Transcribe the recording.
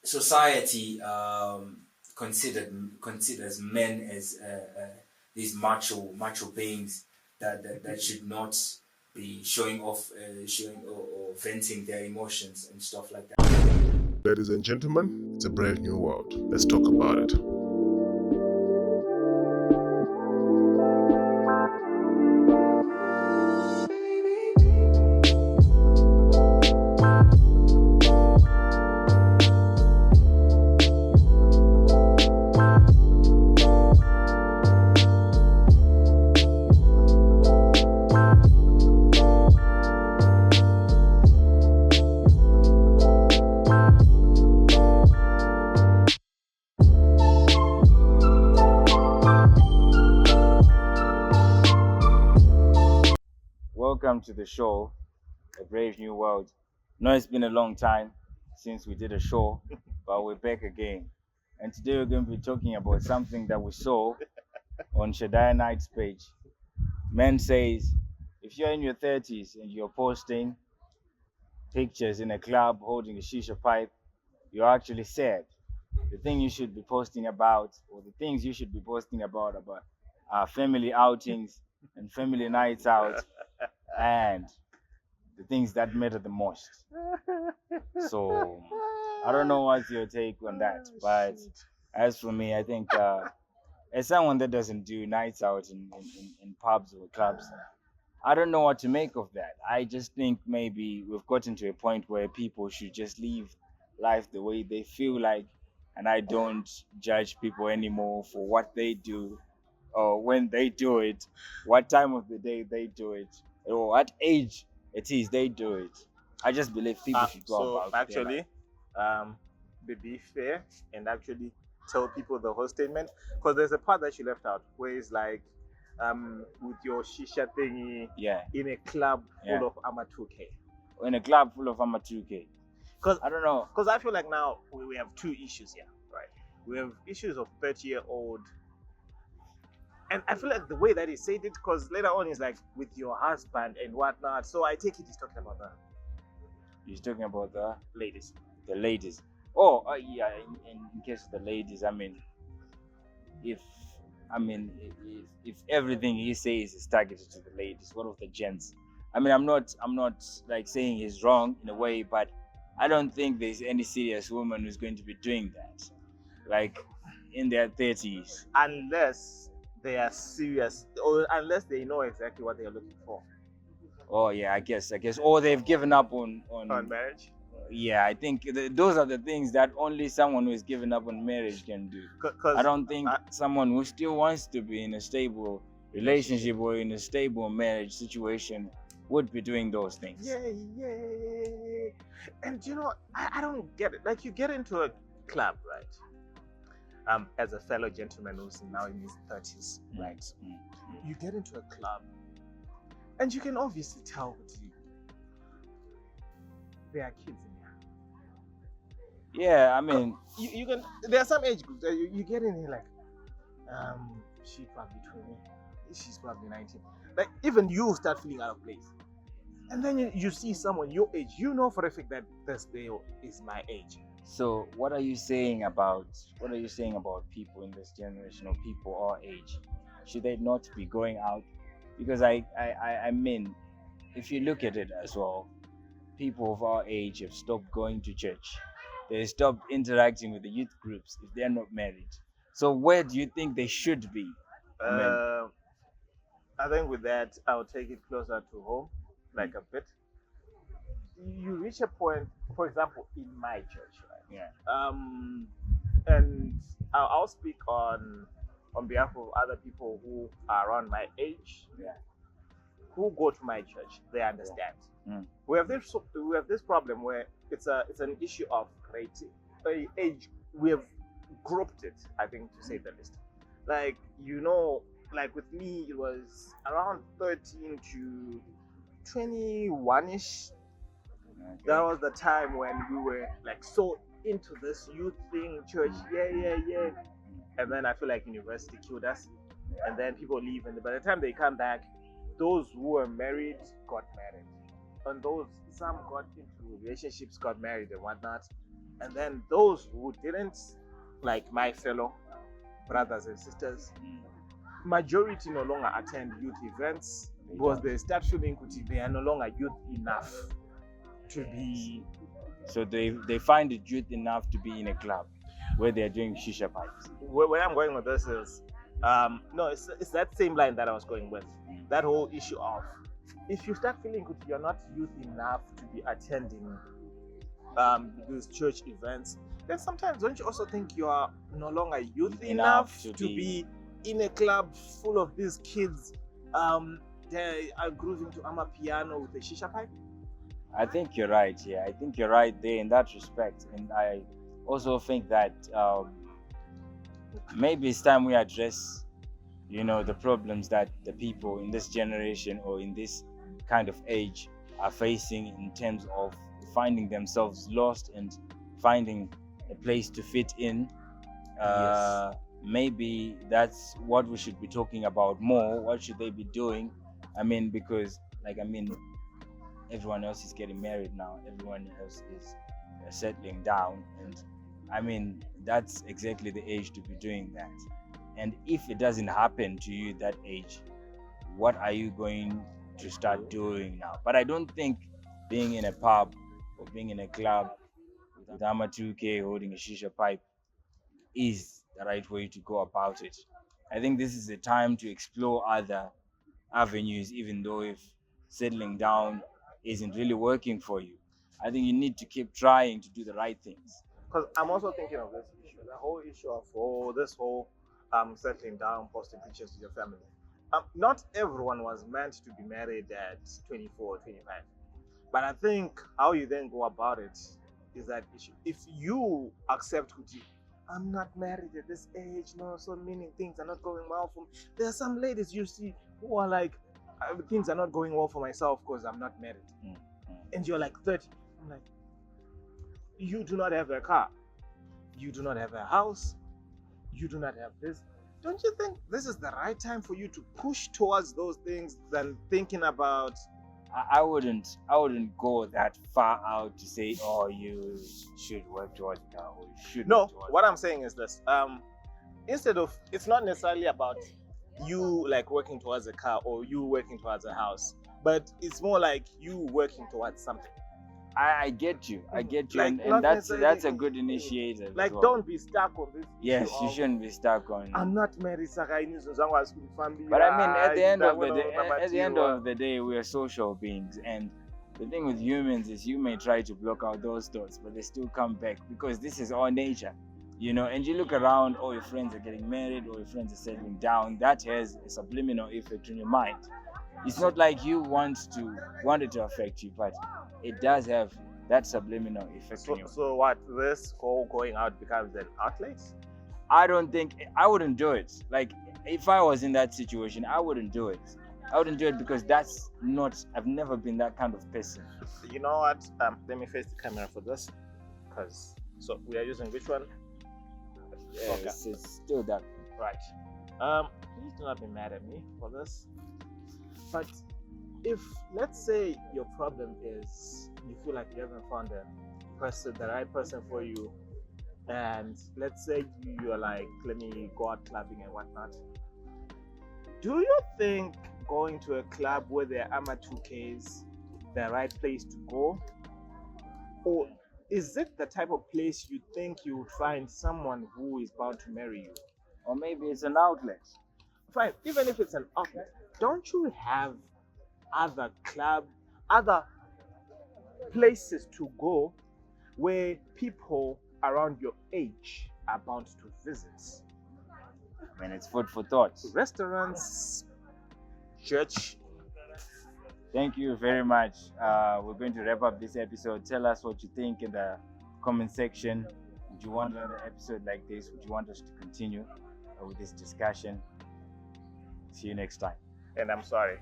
society considers men as these macho beings that should not be showing off, showing or venting their emotions and stuff like that. Ladies and gentlemen, it's a brave new world. Let's talk about it. Welcome to the show, A Brave New World. No, it's been a long time since we did a show, but we're back again. And today we're going to be talking about something that we saw on Shaddai Knight's page. Man says, if you're in your 30s and you're posting pictures in a club holding a shisha pipe, you're actually sad. The thing you should be posting about, or the things you should be posting about family outings and family nights out, and the things that matter the most. So I don't know what's your take on that, but as for me, I think as someone that doesn't do nights out in pubs or clubs, I don't know what to make of that. I just think maybe we've gotten to a point where people should just live life the way they feel like, and I don't judge people anymore for what they do or when they do it, what time of the day they do it, or what age it is they do it. I just believe people should go So about their actually, life. be fair and actually tell people the whole statement, because there's a part that you left out where it's like, with your shisha thingy Yeah, in a club yeah. full of amateur. In a club full of amateur. Because I don't know. I feel like now we have two issues here, right? We have issues of 30-year-old, and I feel like the way that he said it, because later on he's like with your husband and whatnot. So I take it he's talking about the He's talking about ladies. the ladies. Oh, yeah. In case of the ladies, I mean, if if everything he says is targeted to the ladies, what of the gents? I mean, I'm not like saying he's wrong in a way, but I don't think there's any serious woman who's going to be doing that, like in their 30s. Unless they are serious, or unless they know exactly what they are looking for Oh yeah, I guess, or they've given up on on marriage. yeah, I think those are the things that only someone who is given up on marriage can do. I don't think someone who still wants to be in a stable relationship or in a stable marriage situation would be doing those things. Yeah. And you know, I don't get it. Like, you get into a club, right? As a fellow gentleman who's now in his 30s, right? You get into a club, and you can obviously tell there are kids in there. Yeah, I mean, you can. There are some age groups that you get in here like, she's probably 20, she's probably 19. Like, even you start feeling out of place. And then you see someone your age, you know for a fact that this girl is my age. so what are you saying about people in this generation, or people our age? Should they not be going out? Because I mean, if you look at it as well, people of our age have stopped going to church. They stopped interacting with the youth groups if they're not married. So where do you think they should be? I mean, I think with that, I'll take it closer to home, like a bit. You reach a point, for example, in my church, right? yeah, And I'll speak on behalf of other people who are around my age, yeah, who go to my church. They understand. Mm. We have this problem where it's an issue of rating, age. We have grouped it, I think, to say the least. Like, you know, like with me, it was around 13 to 21ish. okay. That was the time when we were like so into this youth thing, church, yeah. And then I feel like university killed us. And then people leave, and by the time they come back, those who were married got married. And those, some got into relationships, got married and whatnot. And then those who didn't, like my fellow brothers and sisters, majority no longer attend youth events because they start feeling they are no longer youth enough to be. So they find it youth enough to be in a club where they're doing shisha pipes. Where I'm going with this is, no, it's that same line that I was going with. That whole issue of, if you start feeling you're not youth enough to be attending these church events, then sometimes don't you also think you are no longer youth enough to be in a club full of these kids they are grooving to amapiano with a shisha pipe? I think you're right. Yeah, I think you're right there in that respect. And I also think that maybe it's time we address, the problems that the people in this generation or in this kind of age are facing in terms of finding themselves lost and finding a place to fit in. Yes. Maybe that's what we should be talking about more. What should they be doing? Because everyone else is getting married now. Everyone else is settling down, and that's exactly the age to be doing that. And if it doesn't happen to you that age, what are you going to start doing now? But I don't think being in a pub or being in a club with Ama 2K holding a shisha pipe is the right way to go about it. I think this is the time to explore other avenues, even though if settling down isn't really working for you. I think you need to keep trying to do the right things. Because I'm also thinking of this issue, the whole issue of this whole settling down, posting pictures to your family. Not everyone was meant to be married at 24 or 25. But I think how you then go about it is that issue. If you accept I'm not married at this age, no, so meaning things are not going well for me. There are some ladies you see who are like, things are not going well for myself because I'm not married. And you're like 30. I'm like, you do not have a car. You do not have a house. You do not have this. Don't you think this is the right time for you to push towards those things than thinking about? I wouldn't go that far out to say, oh, you should work towards that or you should. No, what I'm saying is this. Instead of, it's not necessarily about you like working towards a car or you working towards a house, but it's more like you working towards something. I get you, like, and that's a good initiative. Like, don't be stuck on this. Yes, you shouldn't be stuck on. I'm not married, but at the end of the day, we are social beings, and the thing with humans is you may try to block out those thoughts, but they still come back because this is our nature, And you look around, all your friends are getting married, all your friends are settling down. That has a subliminal effect on your mind. It's not like you want it to affect you, but it does have that subliminal effect on you. So what, this whole going out becomes an outlet? I wouldn't do it. Like, if I was in that situation, I wouldn't do it. I wouldn't do it because I've never been that kind of person. You know what? Let me face the camera for this. So we are using which one? Okay. It's still that. Right. Please do not be mad at me for this. But if, let's say, your problem is you feel like you haven't found the right person for you, and let's say you're like, let me go out clubbing and whatnot, do you think going to a club where there are 2Ks the right place to go? Or is it the type of place you think you would find someone who is bound to marry you? Or maybe it's an outlet. Fine, even if it's an outlet, don't you have other places to go where people around your age are bound to visit? It's food for thought. Restaurants, church. Thank you very much. We're going to wrap up this episode. Tell us what you think in the comment section. Would you want another episode like this? Would you want us to continue with this discussion? See you next time. And I'm sorry.